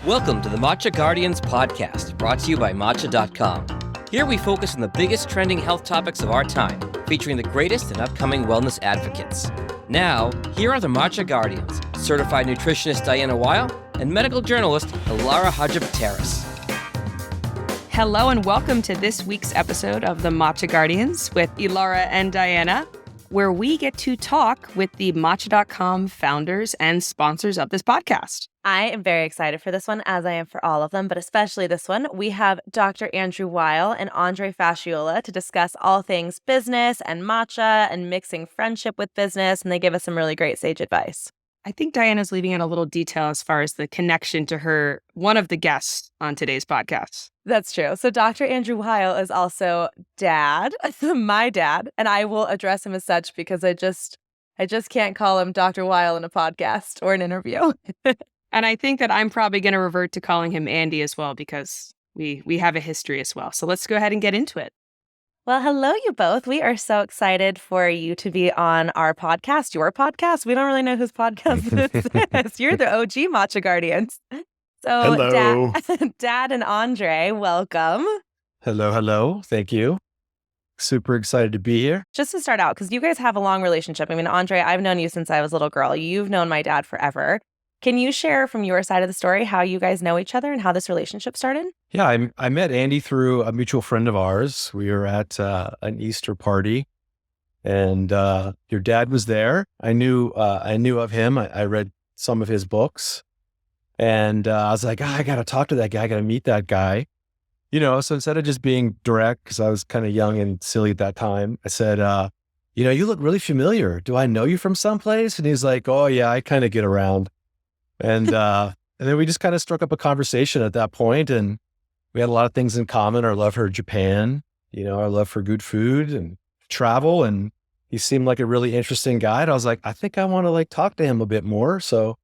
Welcome to the Matcha Guardians podcast, brought to you by Matcha.com. Here we focus on the biggest trending health topics of our time, featuring the greatest and upcoming wellness advocates. Now, here are the Matcha Guardians, certified nutritionist Diana Weil and medical journalist Ilara Hajib-Taras. Hello and welcome to this week's episode of the Matcha Guardians with Ilara and Diana, where we get to talk with the Matcha.com founders and sponsors of this podcast. I am very excited for this one, as I am for all of them, but especially this one. We have Dr. Andrew Weil and Andre Fasciola to discuss all things business and matcha and mixing friendship with business, and they give us some really great sage advice. I think Diana's leaving out a little detail as far as the connection to one of the guests on today's podcast. That's true. So Dr. Andrew Weil is also dad, my dad, and I will address him as such because I just can't call him Dr. Weil in a podcast or an interview. And I think that I'm probably going to revert to calling him Andy as well because we have a history as well. So let's go ahead and get into it. Well, hello, you both. We are so excited for you to be on our podcast, your podcast. We don't really know whose podcast this is. You're the OG Matcha Guardians. So, hello. Dad and Andre, welcome. Hello. Thank you. Super excited to be here. Just to start out, because you guys have a long relationship. I mean, Andre, I've known you since I was a little girl. You've known my dad forever. Can you share from your side of the story how you guys know each other and how this relationship started? Yeah, I met Andy through a mutual friend of ours. We were at an Easter party, and your dad was there. I knew of him. I read some of his books, and I was like, I got to talk to that guy. I got to meet that guy. So instead of just being direct, because I was kind of young and silly at that time, I said, you look really familiar. Do I know you from someplace? And he's like, oh yeah, I kind of get around. And then we just kind of struck up a conversation at that point, and we had a lot of things in common. Our love for Japan, our love for good food and travel. And he seemed like a really interesting guy. And I was like, I think I want to talk to him a bit more. So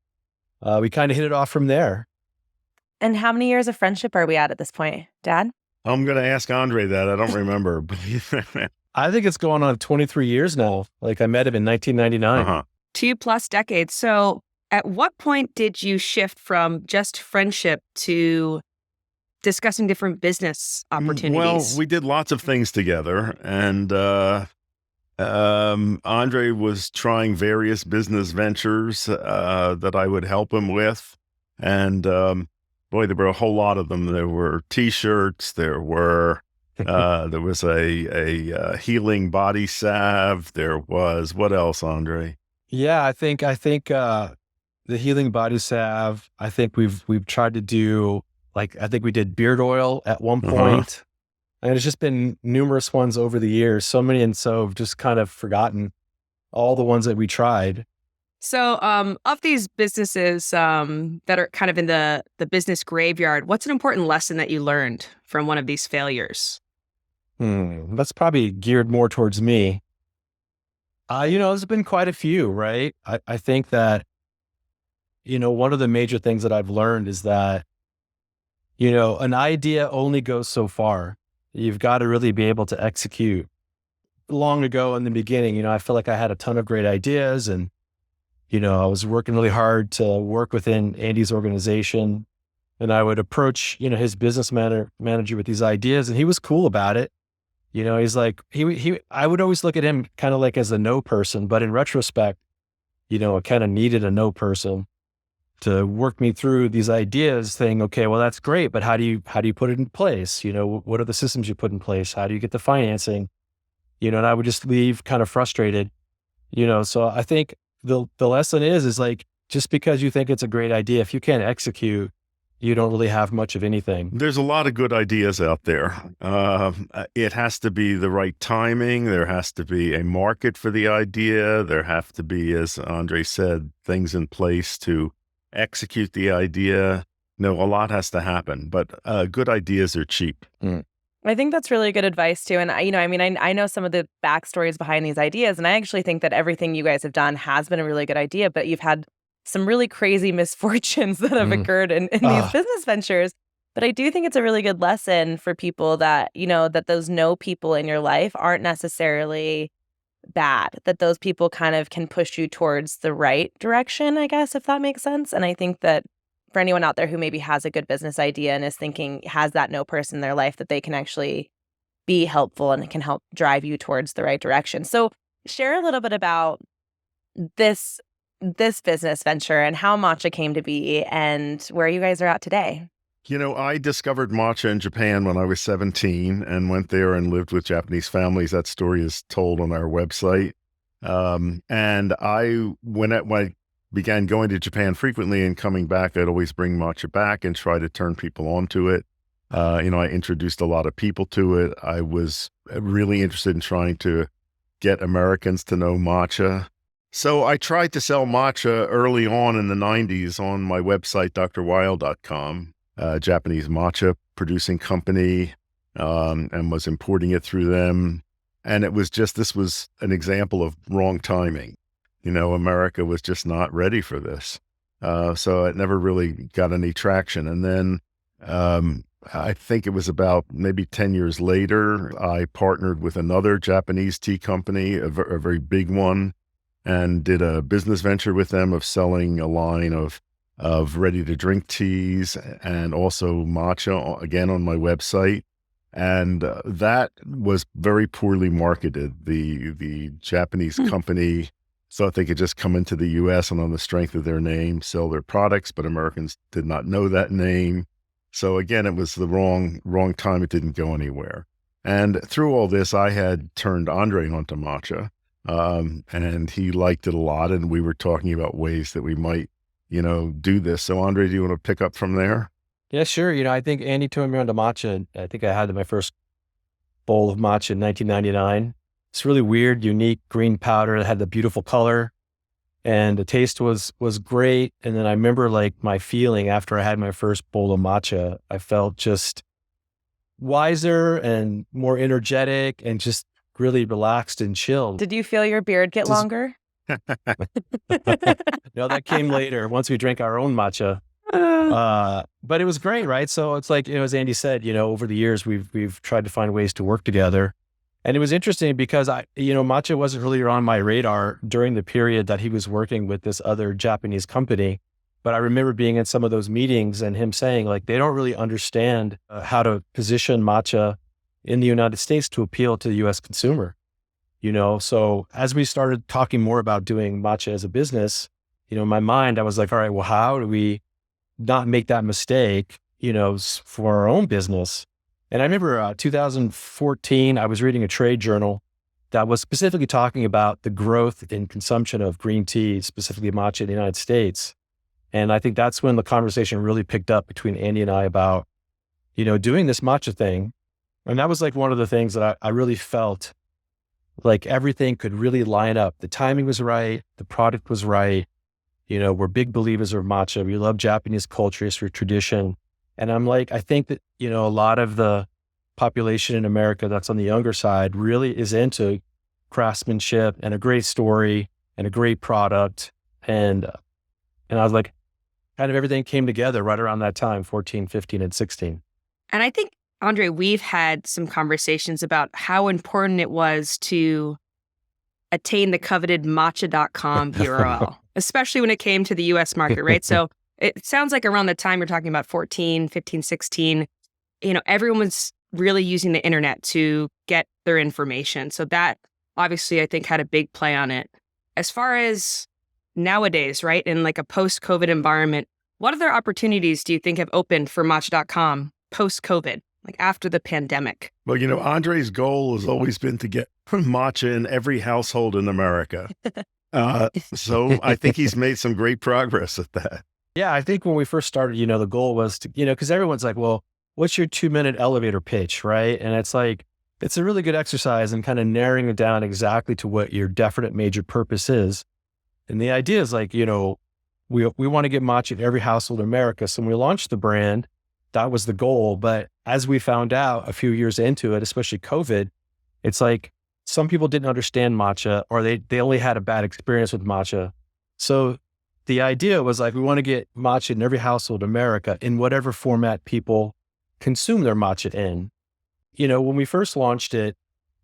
we kind of hit it off from there. And how many years of friendship are we at this point, Dad? I'm going to ask Andre that. I don't remember. I think it's going on 23 years now. I met him in 1999. 2+ decades. So at what point did you shift from just friendship to discussing different business opportunities? Well, we did lots of things together, and Andre was trying various business ventures that I would help him with. And boy, there were a whole lot of them. There were T-shirts. There was a healing body salve. There was, what else, Andre? Yeah, I think the healing body salve, I think we've tried to do, I think we did beard oil at one point. And it's just been numerous ones over the years, so many, and so I've just kind of forgotten all the ones that we tried. So of these businesses that are kind of in the business graveyard, what's an important lesson that you learned from one of these failures? That's probably geared more towards me. There's been quite a few, right? I think that, one of the major things that I've learned is that, an idea only goes so far. You've got to really be able to execute. Long ago in the beginning, I feel like I had a ton of great ideas, and, I was working really hard to work within Andy's organization, and I would approach, his business manager with these ideas, and he was cool about it. He's like, I would always look at him kind of as a no person, but in retrospect, I kind of needed a no person to work me through these ideas, saying, okay, well, that's great, but how do you put it in place? What are the systems you put in place? How do you get the financing? And I would just leave kind of frustrated, so I think the lesson is just because you think it's a great idea, if you can't execute, you don't really have much of anything. There's a lot of good ideas out there. It has to be the right timing. There has to be a market for the idea. There have to be, as Andre said, things in place to execute the idea. No, a lot has to happen, but good ideas are cheap. I think that's really good advice too. And I know some of the backstories behind these ideas, and I actually think that everything you guys have done has been a really good idea, but you've had some really crazy misfortunes that have occurred in these business ventures. But I do think it's a really good lesson for people that, that those no people in your life aren't necessarily bad, that those people kind of can push you towards the right direction, I guess, if that makes sense. And I think that for anyone out there who maybe has a good business idea and is thinking, has that no person in their life that they can actually be helpful and can help drive you towards the right direction. So share a little bit about this business venture and how Matcha came to be and where you guys are at today. I discovered matcha in Japan when I was 17 and went there and lived with Japanese families. That story is told on our website. And when I began going to Japan frequently and coming back, I'd always bring matcha back and try to turn people onto it. I introduced a lot of people to it. I was really interested in trying to get Americans to know matcha. So I tried to sell matcha early on in the 90s on my website, drwile.com. Japanese matcha producing company, and was importing it through them. And this was an example of wrong timing. America was just not ready for this. So it never really got any traction. And then I think it was about maybe 10 years later, I partnered with another Japanese tea company, a very big one, and did a business venture with them of selling a line of ready-to-drink teas and also matcha, again, on my website. And that was very poorly marketed. The Japanese company thought they could just come into the U.S. and on the strength of their name sell their products, but Americans did not know that name. So again, it was the wrong time. It didn't go anywhere. And through all this, I had turned Andre onto matcha, and he liked it a lot. And we were talking about ways that we might do this. So Andre, do you want to pick up from there? Yeah, sure. I think Andy turned me on to matcha. I think I had my first bowl of matcha in 1999. It's really weird, unique green powder that had the beautiful color, and the taste was great. And then I remember my feeling after I had my first bowl of matcha, I felt just wiser and more energetic and just really relaxed and chilled. Did you feel your beard get longer? No, that came later once we drank our own matcha. But it was great, right? So it's as Andy said, over the years, we've tried to find ways to work together. And it was interesting because matcha wasn't really on my radar during the period that he was working with this other Japanese company. But I remember being in some of those meetings and him saying they don't really understand how to position matcha in the United States to appeal to the U.S. consumer. So as we started talking more about doing matcha as a business, in my mind, I was like, all right, well, how do we not make that mistake, for our own business? And I remember 2014, I was reading a trade journal that was specifically talking about the growth in consumption of green tea, specifically matcha in the United States. And I think that's when the conversation really picked up between Andy and I about, doing this matcha thing. And that was one of the things that I really felt everything could really line up. The timing was right. The product was right. We're big believers of matcha. We love Japanese culture, history, tradition. And I'm I think that, a lot of the population in America that's on the younger side really is into craftsmanship and a great story and a great product. And I was kind of everything came together right around that time, 14, 15, and 16. And I think, Andre, we've had some conversations about how important it was to attain the coveted matcha.com URL, especially when it came to the US market, right? So it sounds like around the time you're talking about 14, 15, 16, everyone was really using the internet to get their information. So that obviously I think had a big play on it. As far as nowadays, right, in a post-COVID environment, what other opportunities do you think have opened for matcha.com post-COVID? After the pandemic? Well, Andre's goal has always been to get matcha in every household in America. So I think he's made some great progress at that. Yeah, I think when we first started, the goal was to, because everyone's well, what's your 2-minute elevator pitch, right? And it's it's a really good exercise in kind of narrowing it down exactly to what your definite major purpose is. And the idea is we want to get matcha in every household in America. So when we launched the brand, that was the goal. But as we found out a few years into it, especially COVID, it's some people didn't understand matcha or they only had a bad experience with matcha. So the idea was we want to get matcha in every household in America in whatever format people consume their matcha in. When we first launched it,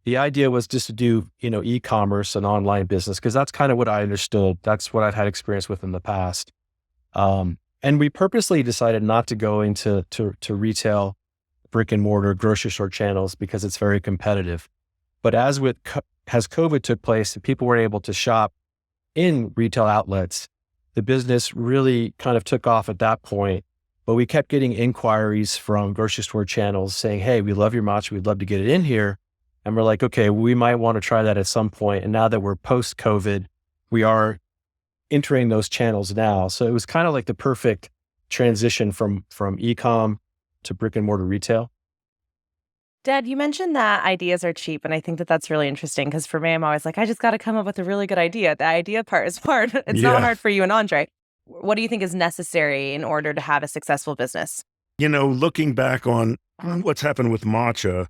the idea was just to do, e-commerce and online business, because that's kind of what I understood. That's what I've had experience with in the past. And we purposely decided not to go into to retail, brick and mortar, grocery store channels because it's very competitive. But as COVID took place and people were able to shop in retail outlets, the business really kind of took off at that point. But we kept getting inquiries from grocery store channels saying, hey, we love your matcha. We'd love to get it in here. And we're like, okay, we might want to try that at some point. And now that we're post-COVID, we are entering those channels now. So it was kind of like the perfect transition from e-com to brick and mortar retail. Dad, you mentioned that ideas are cheap, and I think that that's really interesting because for me, I'm always like, I just got to come up with a really good idea. The idea part is hard. It's not hard for you and Andre. What do you think is necessary in order to have a successful business? Looking back on what's happened with matcha,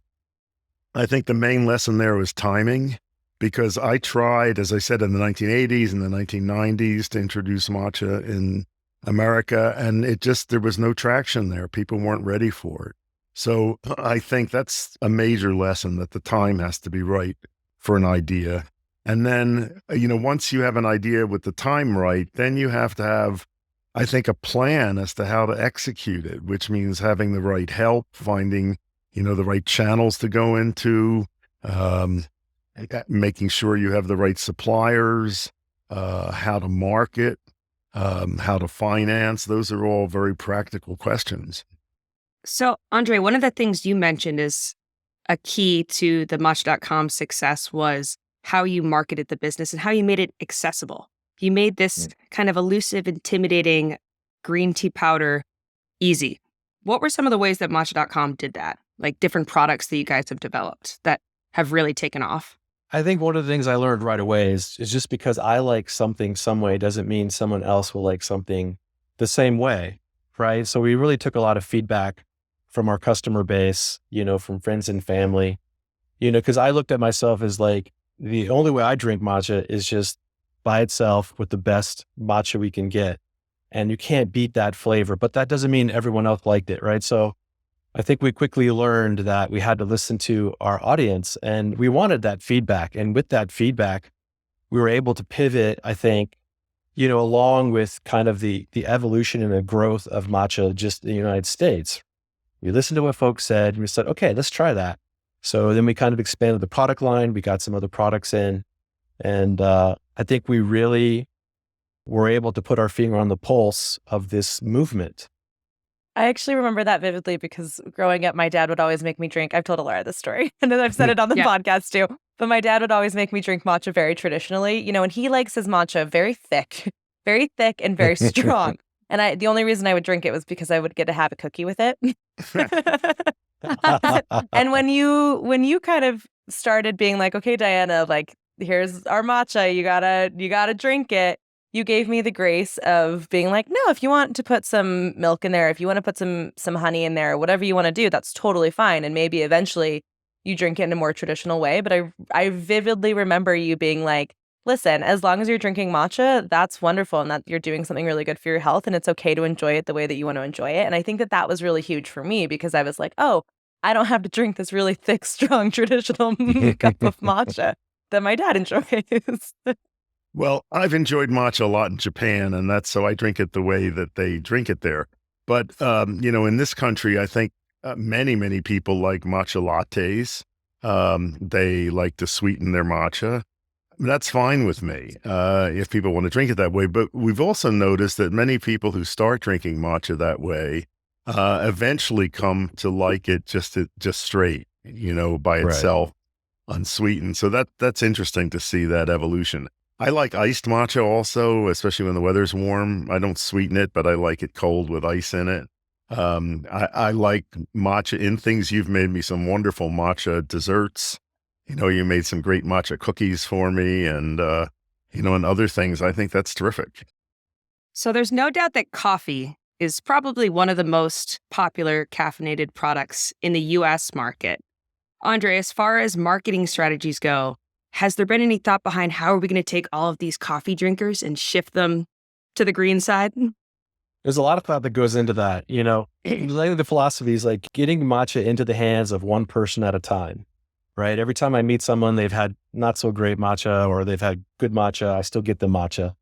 I think the main lesson there was timing, because I tried, as I said, in the 1980s and the 1990s to introduce matcha in America, and there was no traction there. People weren't ready for it. So I think that's a major lesson, that the time has to be right for an idea. And then, once you have an idea with the time right, then you have to have, I think, a plan as to how to execute it, which means having the right help, finding, the right channels to go into, making sure you have the right suppliers, how to market, how to finance. Those are all very practical questions. So, Andre, one of the things you mentioned is a key to the Matcha.com success was how you marketed the business and how you made it accessible. You made this kind of elusive, intimidating green tea powder easy. What were some of the ways that Matcha.com did that? Like different products that you guys have developed that have really taken off? I think one of the things I learned right away is just because I like something some way doesn't mean someone else will like something the same way, right? So we really took a lot of feedback from our customer base, from friends and family, because I looked at myself as like, the only way I drink matcha is just by itself with the best matcha we can get. And you can't beat that flavor, but that doesn't mean everyone else liked it, right? So I think we quickly learned that we had to listen to our audience, and we wanted that feedback. And with that feedback, we were able to pivot, I think, along with kind of the evolution and the growth of matcha just in the United States. We listened to what folks said, and we said, okay, let's try that. So then we kind of expanded the product line. We got some other products in, and I think we really were able to put our finger on the pulse of this movement. I actually remember that vividly because growing up, my dad would always make me drink. I've told Alara this story, and then I've said it on the podcast too. But my dad would always make me drink matcha very traditionally, and he likes his matcha very thick and very strong. And the only reason I would drink it was because I would get to have a cookie with it. And when you kind of started being like, okay, Diana, like, here's our matcha, you gotta drink it. You gave me the grace of being like, no, if you want to put some milk in there, if you want to put some honey in there, whatever you want to do, that's totally fine. And maybe eventually you drink it in a more traditional way. But I vividly remember you being like, listen, as long as you're drinking matcha, that's wonderful, and that you're doing something really good for your health, and it's okay to enjoy it the way that you want to enjoy it. And I think that was really huge for me because I was like, oh, I don't have to drink this really thick, strong, traditional cup of matcha that my dad enjoys. Well, I've enjoyed matcha a lot in Japan, and that's so I drink it the way that they drink it there. But, in this country, I think many people like matcha lattes. They like to sweeten their matcha. That's fine with me if people want to drink it that way. But we've also noticed that many people who start drinking matcha that way eventually come to like it just straight, by itself, unsweetened. So that's interesting to see that evolution. I like iced matcha also, especially when the weather's warm. I don't sweeten it, but I like it cold with ice in it. I like matcha in things. You've made me some wonderful matcha desserts. You made some great matcha cookies for me and other things. I think that's terrific. So there's no doubt that coffee is probably one of the most popular caffeinated products in the U.S. market. Andre, as far as marketing strategies go, has there been any thought behind how are we going to take all of these coffee drinkers and shift them to the green side? There's a lot of thought that goes into that. The philosophy is like getting matcha into the hands of one person at a time, right? Every time I meet someone, they've had not so great matcha or they've had good matcha, I still get the matcha.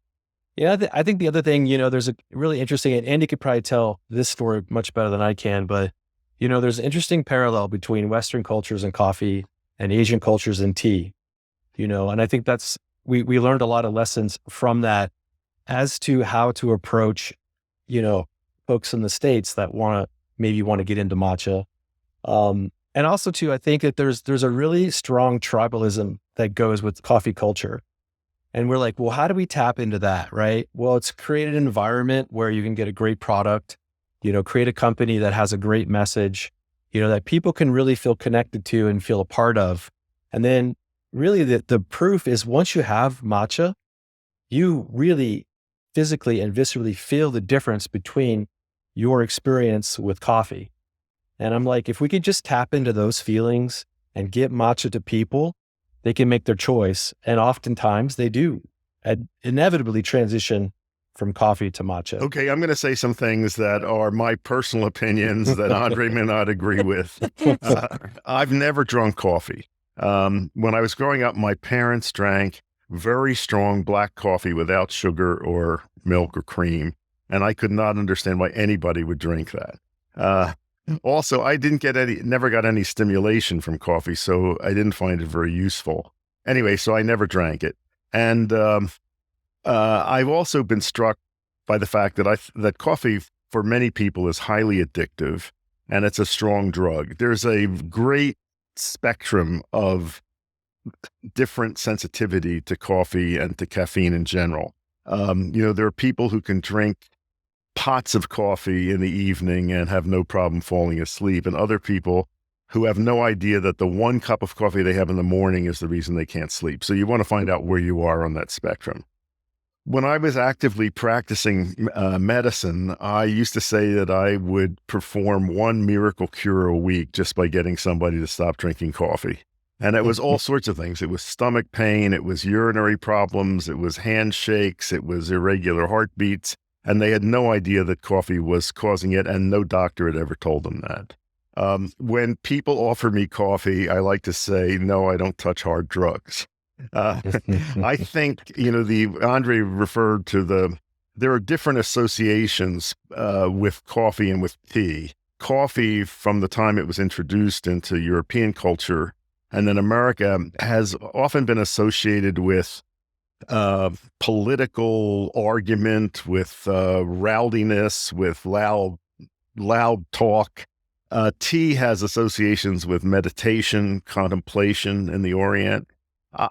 Yeah, I think the other thing, there's a really interesting, and Andy could probably tell this story much better than I can, but, there's an interesting parallel between Western cultures and coffee and Asian cultures and tea, and I think we learned a lot of lessons from that as to how to approach, folks in the States that maybe want to get into matcha. And also too, I think that there's a really strong tribalism that goes with coffee culture. And we're like, well, how do we tap into that, right? Well, it's create an environment where you can get a great product, create a company that has a great message, that people can really feel connected to and feel a part of. And then really the proof is once you have matcha, you really physically and viscerally feel the difference between your experience with coffee. And I'm like, if we could just tap into those feelings and get matcha to people, they can make their choice. And oftentimes they do inevitably transition from coffee to matcha. Okay, I'm going to say some things that are my personal opinions that Andre may not agree with. I've never drunk coffee. When I was growing up, my parents drank very strong black coffee without sugar or milk or cream. And I could not understand why anybody would drink that. Also, I never got any stimulation from coffee, so I didn't find it very useful. Anyway, so I never drank it. And I've also been struck by the fact that coffee for many people is highly addictive, and it's a strong drug. There's a great spectrum of different sensitivity to coffee and to caffeine in general. There are people who can drink pots of coffee in the evening and have no problem falling asleep, and other people who have no idea that the one cup of coffee they have in the morning is the reason they can't sleep. So you want to find out where you are on that spectrum. When I was actively practicing medicine, I used to say that I would perform one miracle cure a week just by getting somebody to stop drinking coffee. And it was all sorts of things. It was stomach pain, it was urinary problems, it was handshakes, it was irregular heartbeats. And they had no idea that coffee was causing it, and no doctor had ever told them that. When people offer me coffee, I like to say, no, I don't touch hard drugs. I think, Andre referred to there are different associations with coffee and with tea. Coffee, from the time it was introduced into European culture and then America, has often been associated with political argument, with rowdiness, with loud talk. Tea has associations with meditation, contemplation in the Orient.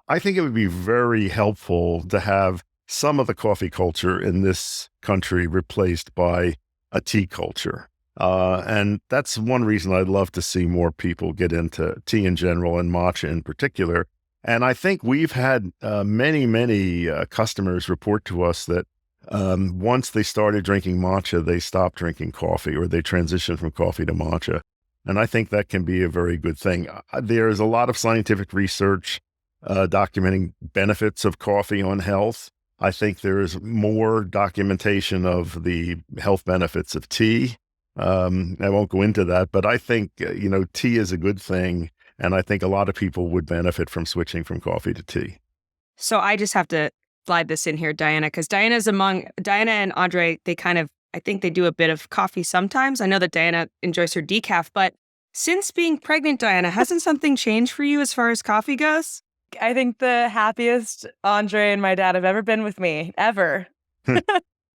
I think it would be very helpful to have some of the coffee culture in this country replaced by a tea culture. And that's one reason I'd love to see more people get into tea in general and matcha in particular. And I think we've had many customers report to us that once they started drinking matcha, they stopped drinking coffee, or they transitioned from coffee to matcha. And I think that can be a very good thing. There's a lot of scientific research documenting benefits of coffee on health. I think there is more documentation of the health benefits of tea. I won't go into that, but I think, tea is a good thing. And I think a lot of people would benefit from switching from coffee to tea. So I just have to slide this in here, Diana, because Diana and Andre, I think they do a bit of coffee sometimes. I know that Diana enjoys her decaf, but since being pregnant, Diana, hasn't something changed for you as far as coffee goes? I think the happiest Andre and my dad have ever been with me, ever,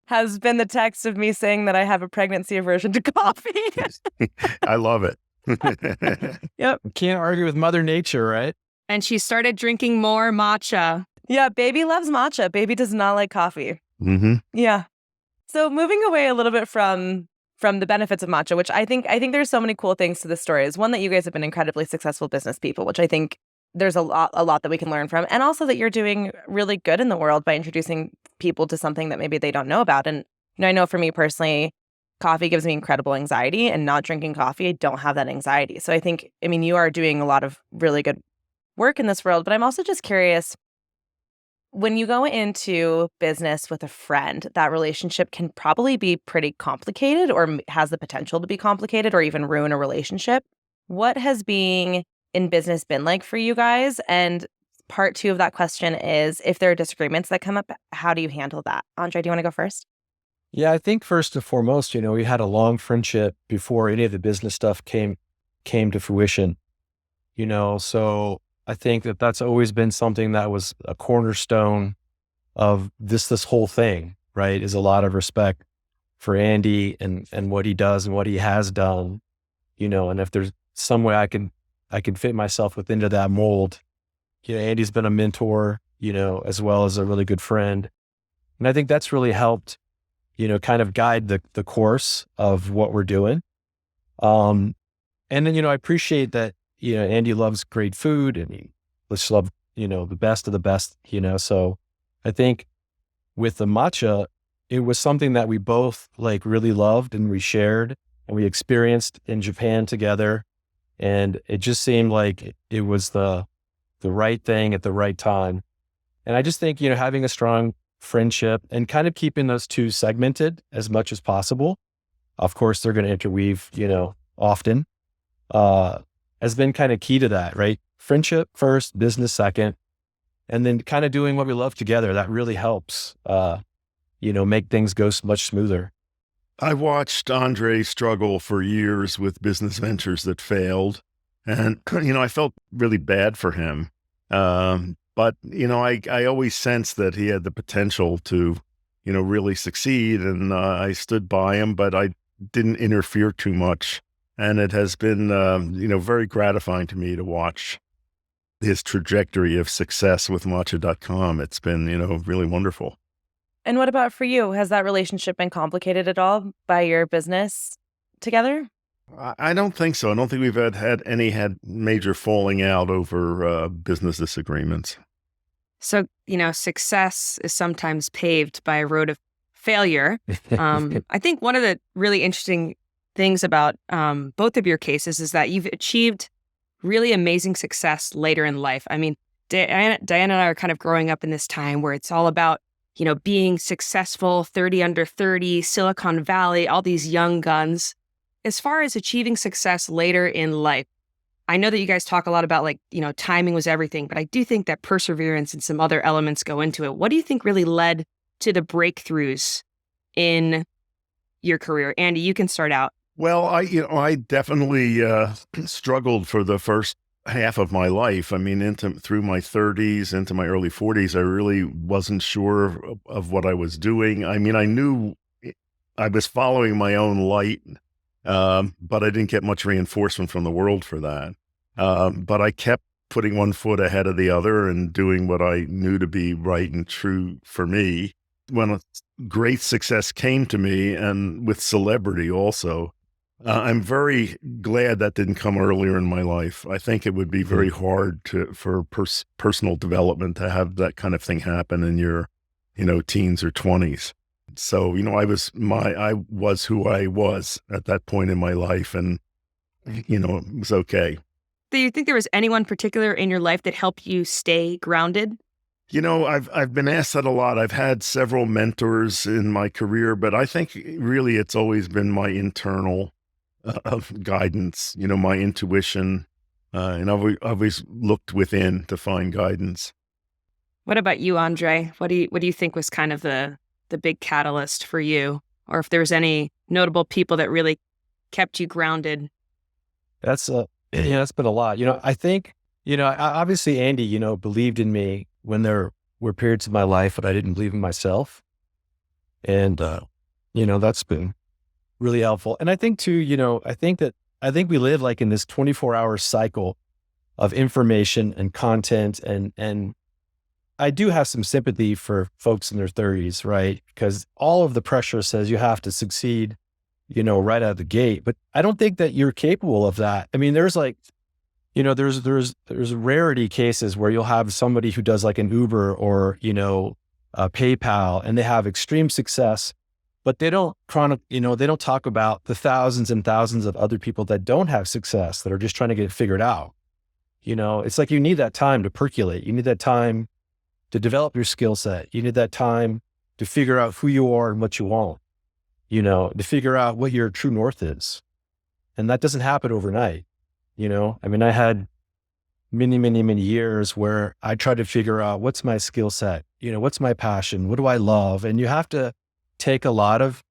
has been the text of me saying that I have a pregnancy aversion to coffee. I love it. Yep. Can't argue with Mother Nature, right? And she started drinking more matcha. Yeah, baby loves matcha. Baby does not like coffee. Mm-hmm. Yeah. So moving away a little bit from the benefits of matcha, which I think there's so many cool things to this story, is one that you guys have been incredibly successful business people, which I think there's a lot that we can learn from, and also that you're doing really good in the world by introducing people to something that maybe they don't know about. And I know for me personally, coffee gives me incredible anxiety, and not drinking coffee, I don't have that anxiety. So I think, you are doing a lot of really good work in this world, but I'm also just curious, when you go into business with a friend, that relationship can probably be pretty complicated, or has the potential to be complicated, or even ruin a relationship. What has being in business been like for you guys? And part two of that question is, if there are disagreements that come up, how do you handle that? Andre, do you want to go first? Yeah, I think first and foremost, we had a long friendship before any of the business stuff came to fruition, so I think that that's always been something that was a cornerstone of this whole thing, right? Is a lot of respect for Andy and what he does and what he has done, and if there's some way I can fit myself into that mold. Andy's been a mentor, as well as a really good friend. And I think that's really helped, kind of guide the course of what we're doing. And then, I appreciate that, Andy loves great food and he just loves, the best of the best, so I think with the matcha, it was something that we both like really loved and we shared and we experienced in Japan together. And it just seemed like it was the right thing at the right time. And I just think, having a strong friendship and kind of keeping those two segmented as much as possible. Of course, they're going to interweave, often, has been kind of key to that, right? Friendship first, business second, and then kind of doing what we love together. That really helps, make things go much smoother. I watched Andre struggle for years with business ventures that failed. And, I felt really bad for him. But, I always sensed that he had the potential to, really succeed. And I stood by him, but I didn't interfere too much. And it has been, very gratifying to me to watch his trajectory of success with Matcha.com. It's been, really wonderful. And what about for you? Has that relationship been complicated at all by your business together? I don't think so. I don't think we've had major falling out over business disagreements. So, success is sometimes paved by a road of failure. I think one of the really interesting things about both of your cases is that you've achieved really amazing success later in life. I mean, Diana and I are kind of growing up in this time where it's all about, being successful, 30 under 30, Silicon Valley, all these young guns. As far as achieving success later in life, I know that you guys talk a lot about timing was everything, but I do think that perseverance and some other elements go into it. What do you think really led to the breakthroughs in your career? Andy, you can start out. Well, I definitely struggled for the first half of my life. I mean, through my 30s, into my early 40s, I really wasn't sure of what I was doing. I mean, I knew I was following my own light, but I didn't get much reinforcement from the world for that. But I kept putting one foot ahead of the other and doing what I knew to be right and true for me. When a great success came to me, and with celebrity also, I'm very glad that didn't come earlier in my life. I think it would be very hard for personal development to have that kind of thing happen in your, teens or 20s. So, I was who I was at that point in my life, and, it was okay. Do you think there was anyone particular in your life that helped you stay grounded? I've been asked that a lot. I've had several mentors in my career, but I think really it's always been my internal guidance, my intuition, and I've always looked within to find guidance. What about you, Andre? What do you think was kind of the big catalyst for you, or if there's any notable people that really kept you grounded? That's been a lot. I think, obviously Andy, believed in me when there were periods of my life that I didn't believe in myself. And, that's been really helpful. And I think too, I think we live like in this 24-hour cycle of information and content. And I do have some sympathy for folks in their 30s, right? Because all of the pressure says you have to succeed, right out of the gate. But I don't think that you're capable of that. I mean, there's there's rarity cases where you'll have somebody who does like an Uber or, PayPal, and they have extreme success, but they don't they don't talk about the thousands and thousands of other people that don't have success, that are just trying to get it figured out. It's like you need that time to percolate. You need that time to develop your skill set. You need that time to figure out who you are and what you want, to figure out what your true north is. And that doesn't happen overnight. I mean, I had, many, many, many years where I tried to figure out what's my skill set, what's my passion, what do I love? And you have to take a lot of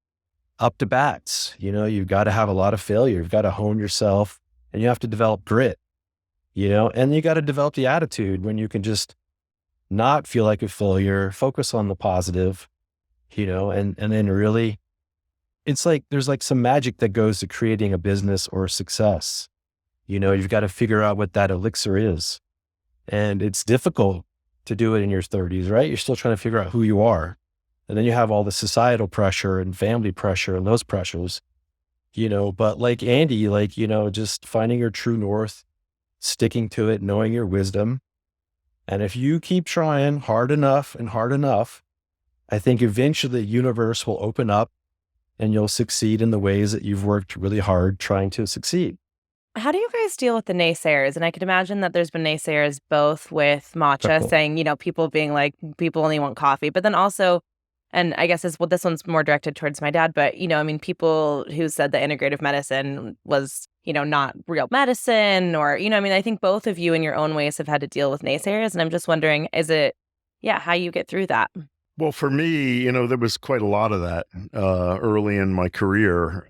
up to bats, you've got to have a lot of failure. You've got to hone yourself and you have to develop grit, and you got to develop the attitude when you can just not feel like a failure, focus on the positive, and then really, it's like, there's like some magic that goes to creating a business or success. You've got to figure out what that elixir is. And it's difficult to do it in your 30s, right? You're still trying to figure out who you are. And then you have all the societal pressure and family pressure and those pressures, but like Andy, just finding your true north, sticking to it, knowing your wisdom. And if you keep trying hard enough, I think eventually the universe will open up and you'll succeed in the ways that you've worked really hard trying to succeed. How do you guys deal with the naysayers? And I could imagine that there's been naysayers both with matcha saying, people being like, people only want coffee, but then also, and I guess this one's more directed towards my dad, but, people who said that integrative medicine was, not real medicine or, I think both of you in your own ways have had to deal with naysayers. And I'm just wondering, how you get through that? Well, for me, there was quite a lot of that early in my career,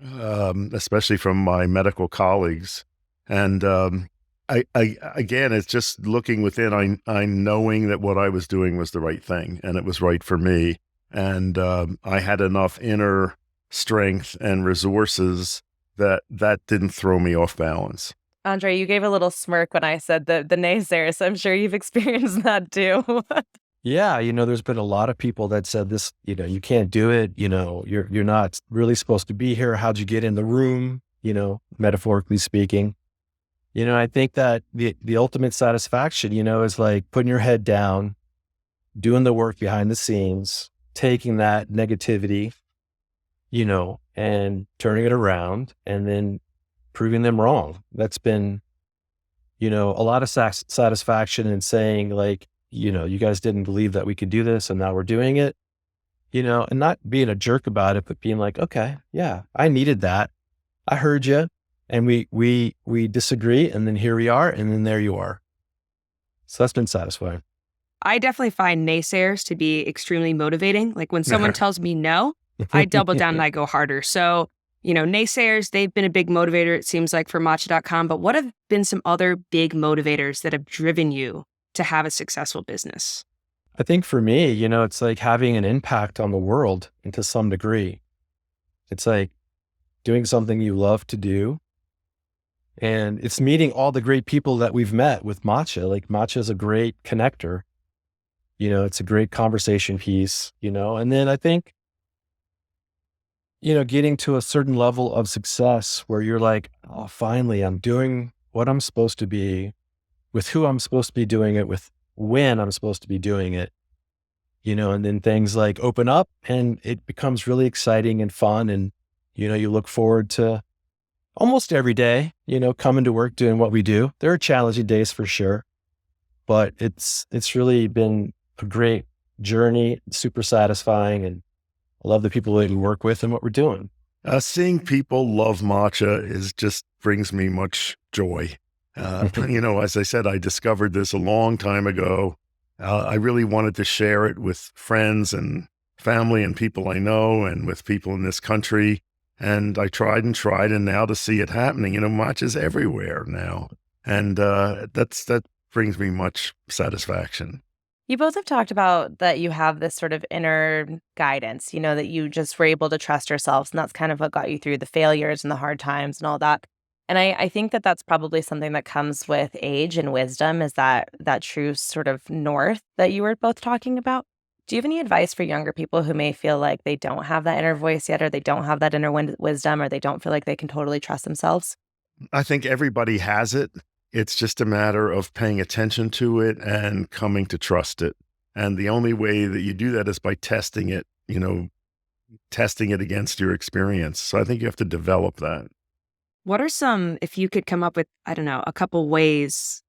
especially from my medical colleagues. And again, it's just looking within, I knowing that what I was doing was the right thing and it was right for me. And I had enough inner strength and resources that didn't throw me off balance. Andre, you gave a little smirk when I said the naysayers, so I'm sure you've experienced that too. Yeah, there's been a lot of people that said this, you can't do it, you're not really supposed to be here. How'd you get in the room, metaphorically speaking? I think that the ultimate satisfaction, is like putting your head down, doing the work behind the scenes, taking that negativity, and turning it around and then proving them wrong. That's been, a lot of satisfaction in saying like, you guys didn't believe that we could do this and now we're doing it, and not being a jerk about it, but being like, okay, yeah, I needed that. I heard you and we disagree. And then here we are. And then there you are. So that's been satisfying. I definitely find naysayers to be extremely motivating. Like when someone tells me no, I double down and I go harder. So, naysayers, they've been a big motivator, it seems like, for Matcha.com. But what have been some other big motivators that have driven you to have a successful business? I think for me, it's like having an impact on the world and to some degree. It's like doing something you love to do. And it's meeting all the great people that we've met with Matcha. Like Matcha is a great connector. It's a great conversation piece, and then I think, getting to a certain level of success where you're like, oh, finally, I'm doing what I'm supposed to be with who I'm supposed to be doing it with, when I'm supposed to be doing it, and then things like open up and it becomes really exciting and fun. And, you look forward to almost every day, coming to work, doing what we do. There are challenging days for sure, but it's really been a great journey, super satisfying. And I love the people that we work with and what we're doing. Seeing people love matcha just brings me much joy. As I said, I discovered this a long time ago. I really wanted to share it with friends and family and people I know and with people in this country. And I tried, and now to see it happening, matcha's everywhere now. And that brings me much satisfaction. You both have talked about that you have this sort of inner guidance, that you just were able to trust yourselves. And that's kind of what got you through the failures and the hard times and all that. And I think that that's probably something that comes with age and wisdom, is that true sort of north that you were both talking about. Do you have any advice for younger people who may feel like they don't have that inner voice yet, or they don't have that inner wisdom, or they don't feel like they can totally trust themselves? I think everybody has it. It's just a matter of paying attention to it and coming to trust it. And the only way that you do that is by testing it, testing it against your experience. So I think you have to develop that. What are some, if you could come up with, I don't know, a couple ways,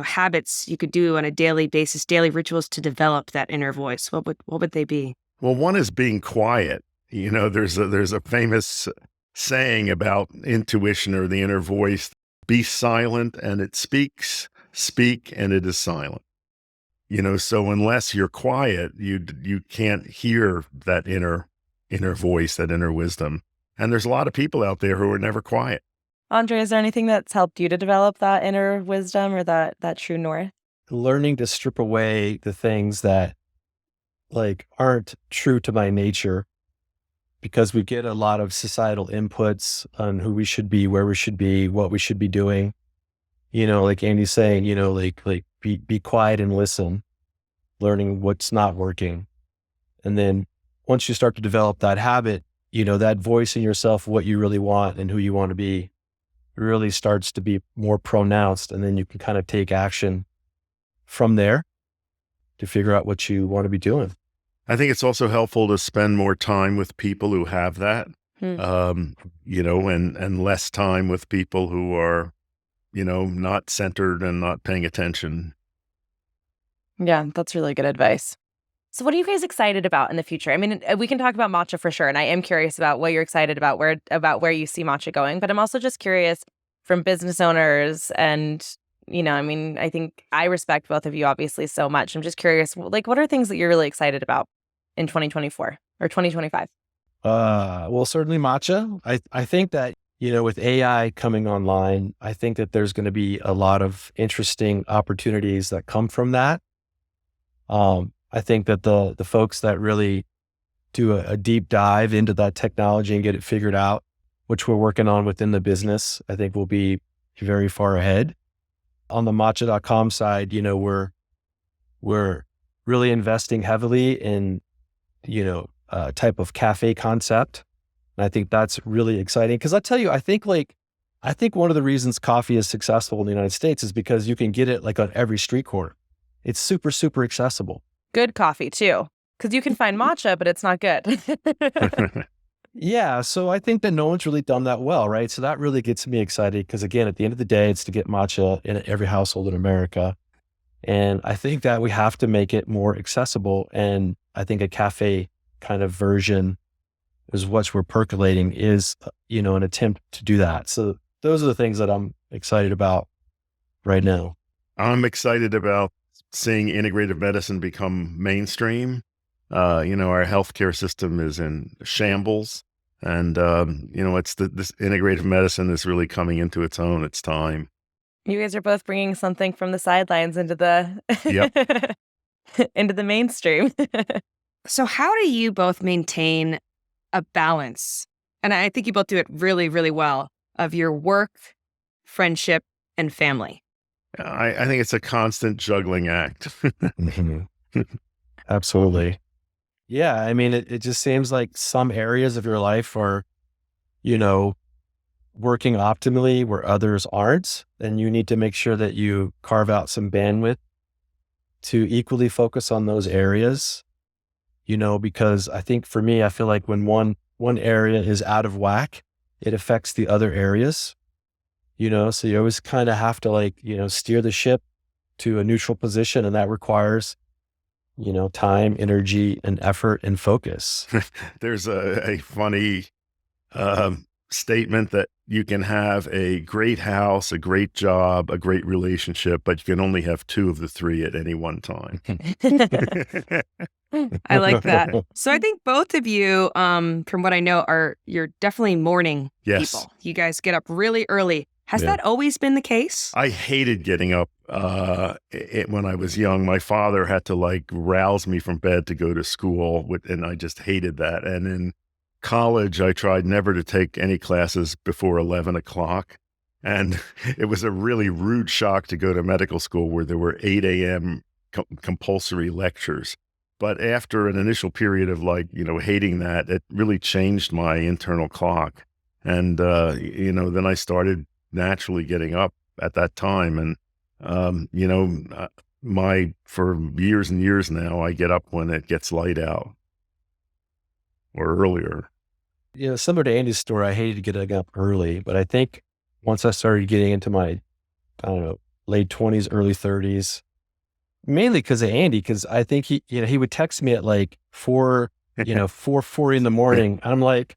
habits you could do on a daily basis, daily rituals to develop that inner voice? What would they be? Well, one is being quiet. There's a famous saying about intuition or the inner voice: be silent and it speaks, speak and it is silent. So unless you're quiet, you can't hear that inner voice, that inner wisdom. And there's a lot of people out there who are never quiet. Andre, is there anything that's helped you to develop that inner wisdom or that true north? Learning to strip away the things that aren't true to my nature, because we get a lot of societal inputs on who we should be, where we should be, what we should be doing. Like Andy's saying, be quiet and listen, learning what's not working. And then once you start to develop that habit, that voice in yourself, what you really want and who you want to be, really starts to be more pronounced. And then you can kind of take action from there to figure out what you want to be doing. I think it's also helpful to spend more time with people who have that, and less time with people who are, not centered and not paying attention. Yeah, that's really good advice. So what are you guys excited about in the future? I mean, we can talk about matcha for sure. And I am curious about what you're excited about, where you see matcha going. But I'm also just curious from business owners and, I think I respect both of you obviously so much. I'm just curious, what are things that you're really excited about in 2024 or 2025? Well, certainly matcha. I think that, with AI coming online, I think that there's going to be a lot of interesting opportunities that come from that. I think that the folks that really do a deep dive into that technology and get it figured out, which we're working on within the business, I think will be very far ahead. On the Matcha.com side, we're really investing heavily in, a type of cafe concept. And I think that's really exciting. Because I tell you, I think one of the reasons coffee is successful in the United States is because you can get it on every street corner. It's super, super accessible. Good coffee too, because you can find matcha, but it's not good. Yeah. So I think that no one's really done that well, right? So that really gets me excited because, again, at the end of the day, it's to get matcha in every household in America. And I think that we have to make it more accessible. And I think a cafe kind of version is what we're percolating is, an attempt to do that. So those are the things that I'm excited about right now. I'm excited about seeing integrative medicine become mainstream. Our healthcare system is in shambles, and this integrative medicine is really coming into its own. It's time. You guys are both bringing something from the sidelines into the Yep. into the mainstream. So how do you both maintain a balance? And I think you both do it really, really well, of your work, friendship, and family. I think it's a constant juggling act. Absolutely. Yeah. I mean, it just seems like some areas of your life are, working optimally where others aren't. And you need to make sure that you carve out some bandwidth to equally focus on those areas, because I think for me, I feel like when one area is out of whack, it affects the other areas. So you always kind of have to steer the ship to a neutral position, and that requires, time, energy, and effort and focus. There's a funny statement that you can have a great house, a great job, a great relationship, but you can only have two of the three at any one time. I like that. So I think both of you, from what I know, you're definitely morning Yes. people. You guys get up really early. Has Yeah. that always been the case? I hated getting up when I was young. My father had to rouse me from bed to go to school, and I just hated that. And in college, I tried never to take any classes before 11 o'clock. And it was a really rude shock to go to medical school where there were 8 a.m. Compulsory lectures. But after an initial period of hating that, it really changed my internal clock. And, then I started naturally getting up at that time. And, for years and years now, I get up when it gets light out or earlier. Similar to Andy's story, I hated getting up early, but I think once I started getting into my, late 20s, early 30s, mainly because of Andy, because I think he would text me at 4:40 in the morning. And I'm like,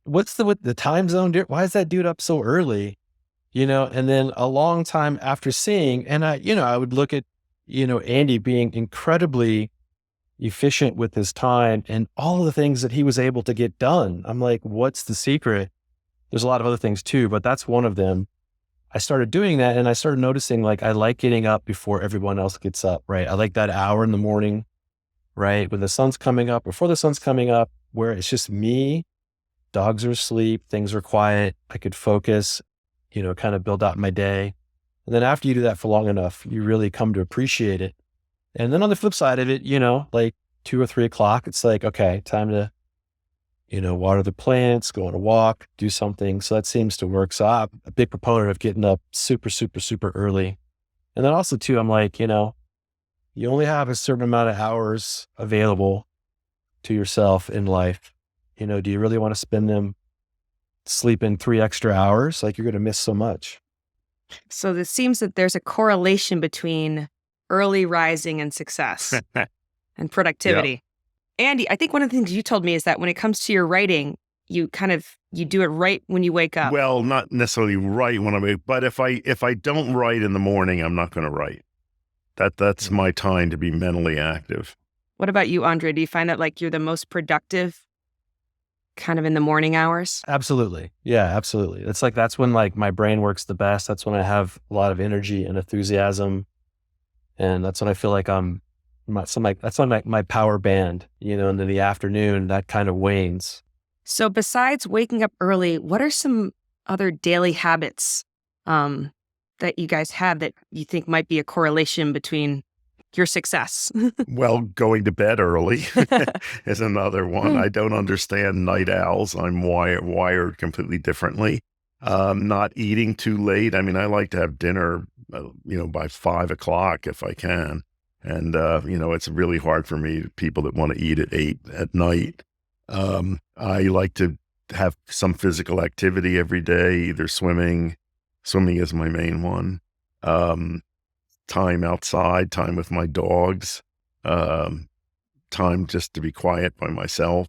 what's the time zone? Why is that dude up so early? and then a long time after seeing, and I would look at, Andy being incredibly efficient with his time and all of the things that he was able to get done. I'm like, what's the secret? There's a lot of other things too, but that's one of them. I started doing that and I started noticing like, I like getting up before everyone else gets up, right? I like that hour in the morning, right? When the sun's coming up, before the sun's coming up, where it's just me, dogs are asleep, things are quiet. I could focus, kind of build out my day. And then after you do that for long enough, you really come to appreciate it. And then on the flip side of it, like 2 or 3 o'clock, it's like, okay, time to, water the plants, go on a walk, do something. So that seems to work. So I'm a big proponent of getting up super, super, super early. And then also too, I'm like, you only have a certain amount of hours available to yourself in life. Do you really want to spend them sleeping 3 extra hours? Like you're going to miss so much. So it seems that there's a correlation between early rising and success and productivity. Andy, I think one of the things you told me is that when it comes to your writing, you do it right when you wake up. Well, not necessarily right when I wake, but if I don't write in the morning, I'm not going to write. That's my time to be mentally active. What about you, Andre? Do you find that like you're the most productive kind of in the morning hours? Absolutely. Yeah, absolutely. It's like, that's when like my brain works the best. That's when I have a lot of energy and enthusiasm. And that's when I feel like that's when my power band, and then the afternoon, that kind of wanes. So besides waking up early, what are some other daily habits that you guys have that you think might be a correlation between your success? Well, going to bed early is another one. I don't understand night owls. I'm wired completely differently. Not eating too late. I mean, I like to have dinner, by 5 o'clock if I can. And, it's really hard for me, people that want to eat at 8 at night. I like to have some physical activity every day, either swimming. Swimming is my main one. Time outside, time with my dogs, time just to be quiet by myself.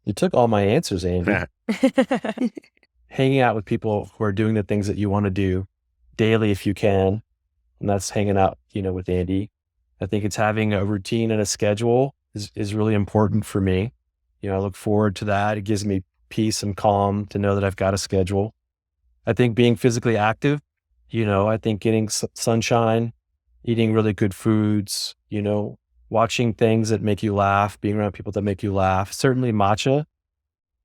You took all my answers, Andy. Hanging out with people who are doing the things that you want to do daily if you can. And that's hanging out, with Andy. I think it's having a routine and a schedule is really important for me. I look forward to that. It gives me peace and calm to know that I've got a schedule. I think being physically active, I think getting sunshine, eating really good foods, watching things that make you laugh, being around people that make you laugh, certainly matcha,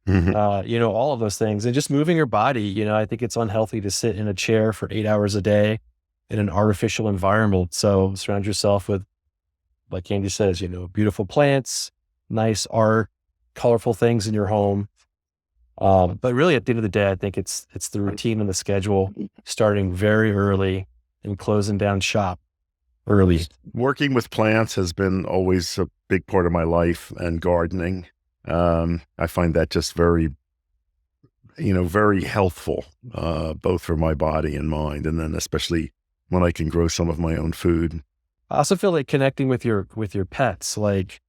all of those things, and just moving your body. I think it's unhealthy to sit in a chair for 8 hours a day in an artificial environment. So surround yourself with, like Andy says, beautiful plants, nice art, colorful things in your home. But really at the end of the day, I think it's the routine and the schedule, starting very early and closing down shop early. Working with plants has been always a big part of my life, and gardening. I find that just very, very healthful, both for my body and mind. And then especially when I can grow some of my own food. I also feel like connecting with your pets, like,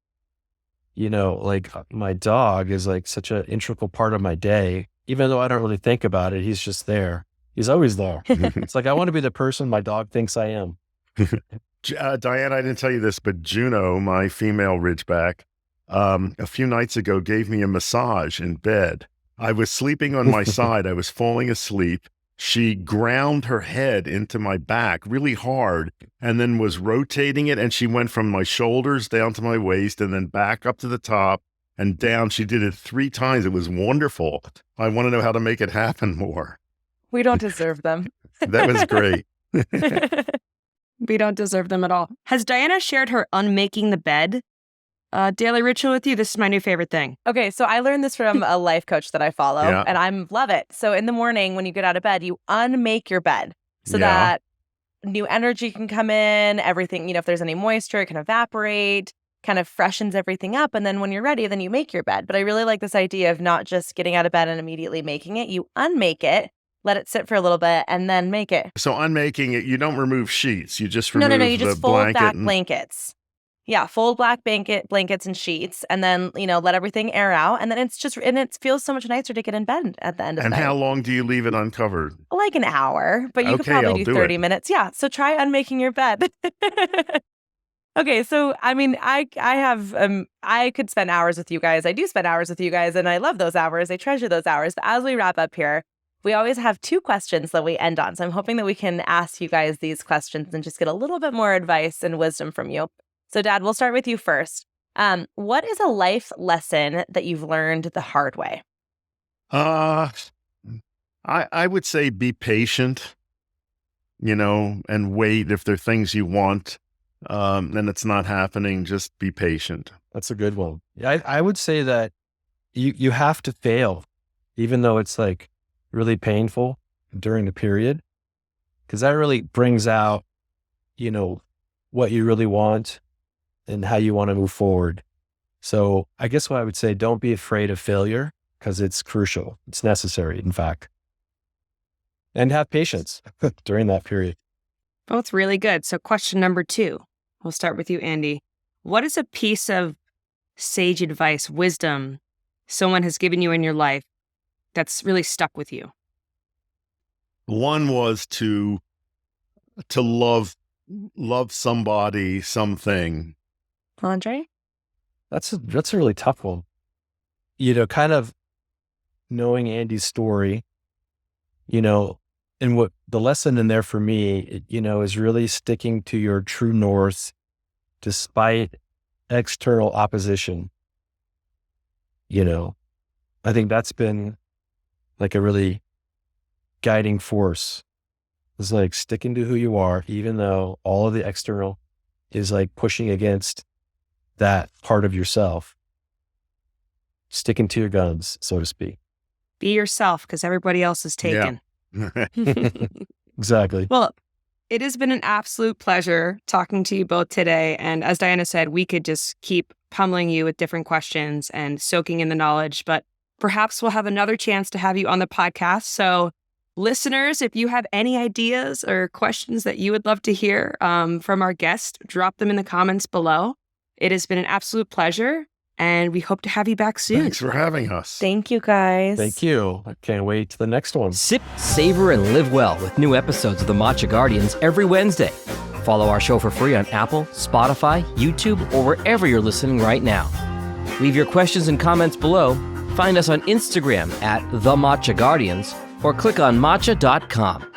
like my dog is like such an integral part of my day, even though I don't really think about it. He's just there. He's always there. It's like, I want to be the person my dog thinks I am. Diane, I didn't tell you this, but Juno, my female Ridgeback, a few nights ago gave me a massage in bed. I was sleeping on my side. I was falling asleep. She ground her head into my back really hard and then was rotating it. And she went from my shoulders down to my waist and then back up to the top and down. She did it 3 times. It was wonderful. I want to know how to make it happen more. We don't deserve them. That was great. We don't deserve them at all. Has Diana shared her unmaking the bed daily ritual with you? This is my new favorite thing. Okay, so I learned this from a life coach that I follow, and I love it. So in the morning, when you get out of bed, you unmake your bed so that new energy can come in, everything, if there's any moisture, it can evaporate, kind of freshens everything up. And then when you're ready, then you make your bed. But I really like this idea of not just getting out of bed and immediately making it. You unmake it, let it sit for a little bit, and then make it. So unmaking it, you don't remove sheets. You just remove No. You just fold back and... blankets. Yeah, fold black blankets and sheets, and then, let everything air out. And then it feels so much nicer to get in bed at the end of the And night. how long do you leave it uncovered? Like an hour, but you could Okay, probably I'll do do 30 it. minutes. Yeah, so try unmaking your bed. Okay, so I mean, I could spend hours with you guys. I do spend hours with you guys, and I love those hours. I treasure those hours. But as we wrap up here, we always have 2 questions that we end on. So I'm hoping that we can ask you guys these questions and just get a little bit more advice and wisdom from you. So, Dad, we'll start with you first. What is a life lesson that you've learned the hard way? I would say be patient, and wait if there are things you want, and it's not happening, just be patient. That's a good one. I would say that you have to fail, even though it's like really painful during the period, because that really brings out, what you really want and how you want to move forward. So I guess what I would say, don't be afraid of failure, because it's crucial. It's necessary, in fact. And have patience during that period. Both really good. So question number 2, we'll start with you, Andy. What is a piece of sage advice, wisdom someone has given you in your life that's really stuck with you? One was to love somebody, something. Andre? That's a really tough one. Kind of knowing Andy's story, and what the lesson in there for me, is really sticking to your true north despite external opposition. I think that's been like a really guiding force. It's like sticking to who you are, even though all of the external is like pushing against that part of yourself. Sticking to your guns, so to speak. Be yourself, because everybody else is taken. Yeah. Exactly. Well, it has been an absolute pleasure talking to you both today. And as Diana said, we could just keep pummeling you with different questions and soaking in the knowledge, but perhaps we'll have another chance to have you on the podcast. So listeners, if you have any ideas or questions that you would love to hear from our guest, drop them in the comments below. It has been an absolute pleasure, and we hope to have you back soon. Thanks for having us. Thank you, guys. Thank you. I can't wait to the next one. Sip, savor, and live well with new episodes of the Matcha Guardians every Wednesday. Follow our show for free on Apple, Spotify, YouTube, or wherever you're listening right now. Leave your questions and comments below. Find us on Instagram at The Matcha Guardians, or click on matcha.com.